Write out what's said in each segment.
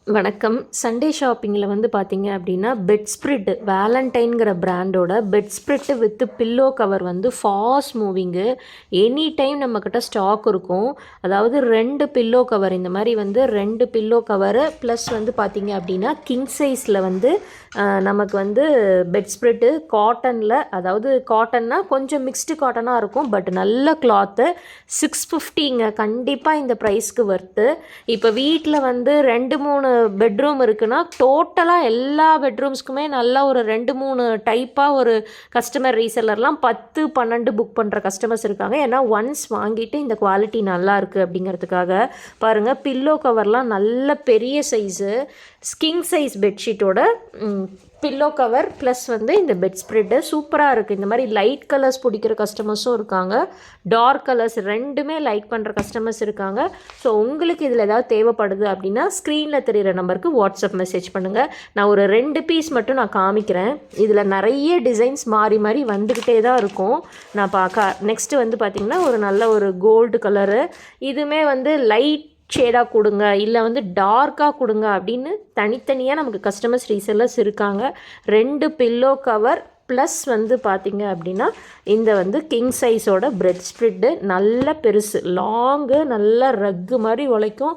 வணக்கம். சண்டே ஷாப்பிங்கில் வந்து பார்த்தீங்க அப்படின்னா, பெட் ஸ்ப்ரிட் வேலண்டைன்கிற பிராண்டோட bed spread with pillow cover வந்து ஃபாஸ்ட் மூவிங்கு. எனி டைம் நம்மக்கிட்ட ஸ்டாக் இருக்கும். அதாவது 2 பில்லோ கவர் இந்த மாதிரி வந்து 2 பில்லோ கவரு ப்ளஸ் வந்து பார்த்தீங்க அப்படின்னா கிங் சைஸில் வந்து நமக்கு வந்து பெட் ஸ்ப்ரிட்டு காட்டனில், அதாவது காட்டன்னா கொஞ்சம் மிக்ஸ்டு காட்டனாக இருக்கும், பட் நல்ல கிளாத்து. 650ங்க. கண்டிப்பாக இந்த ப்ரைஸ்க்கு வர்த்து. இப்போ வீட்டில் வந்து 2-3 பெட்ரூம் இருக்குன்னா டோட்டலாக எல்லா பெட்ரூம்ஸ்க்குமே நல்லா ஒரு 2-3 டைப்பாக ஒரு கஸ்டமர் ரீசெல்லர்லாம் 10-12 புக் பண்ணுற கஸ்டமர்ஸ் இருக்காங்க. ஏன்னா ஒன்ஸ் வாங்கிட்டு இந்த குவாலிட்டி நல்லா இருக்குது அப்படிங்கிறதுக்காக. பாருங்கள், பில்லோ கவர்லாம் நல்ல பெரிய சைஸு, கிங் சைஸ் பெட்ஷீட்டோட பில்லோ கவர் ப்ளஸ் வந்து இந்த பெட் ஸ்ப்ரெட்டு சூப்பராக இருக்குது. இந்த மாதிரி லைட் கலர்ஸ் பிடிக்கிற கஸ்டமர்ஸும் இருக்காங்க, டார்க் கலர்ஸ் ரெண்டுமே லைக் பண்ணுற கஸ்டமர்ஸ் இருக்காங்க. ஸோ உங்களுக்கு இதில் ஏதாவது தேவைப்படுது அப்படின்னா ஸ்க்ரீனில் தெரிகிற நம்பருக்கு வாட்ஸ்அப் மெசேஜ் பண்ணுங்கள். நான் ஒரு 2 பீஸ் மட்டும் நான் காமிக்கிறேன். இதில் நிறைய டிசைன்ஸ் மாறி மாறி வந்துக்கிட்டே தான் இருக்கும். நான் நெக்ஸ்ட்டு வந்து பார்த்திங்கன்னா ஒரு நல்ல ஒரு கோல்டு கலரு, இதுவுமே வந்து லைட் ஷேடாக கொடுங்க, இல்லை வந்து டார்க்காக கொடுங்க அப்படின்னு தனித்தனியாக நமக்கு கஸ்டமர்ஸ் ரீசெல்லர்ஸ் இருக்காங்க. 2 பில்லோ கவர் ப்ளஸ் வந்து பார்த்திங்க அப்படின்னா இந்த வந்து கிங் சைஸோட பெட் ஸ்ப்ரிட்டு நல்ல பெருசு, லாங்கு, நல்ல ரக்கு மாதிரி உழைக்கும்.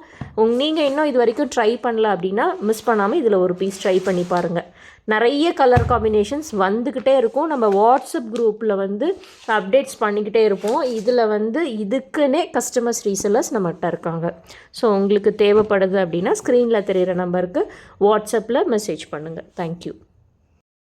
நீங்கள் இன்னும் இது வரைக்கும் ட்ரை பண்ணல அப்படின்னா மிஸ் பண்ணாமல் இதில் ஒரு பீஸ் ட்ரை பண்ணி பாருங்கள். நிறைய கலர் காம்பினேஷன்ஸ் வந்துக்கிட்டே இருக்கும். நம்ம வாட்ஸ்அப் குரூப்பில் வந்து அப்டேட்ஸ் பண்ணிக்கிட்டே இருப்போம். இதில் வந்து இதுக்குன்னே கஸ்டமர்ஸ் ரீசெல்லர்ஸ் நம்மகிட்ட இருக்காங்க. ஸோ உங்களுக்கு தேவைப்படுது அப்படின்னா ஸ்க்ரீனில் தெரிகிற நம்பருக்கு வாட்ஸ்அப்பில் மெசேஜ் பண்ணுங்கள். தேங்க்யூ.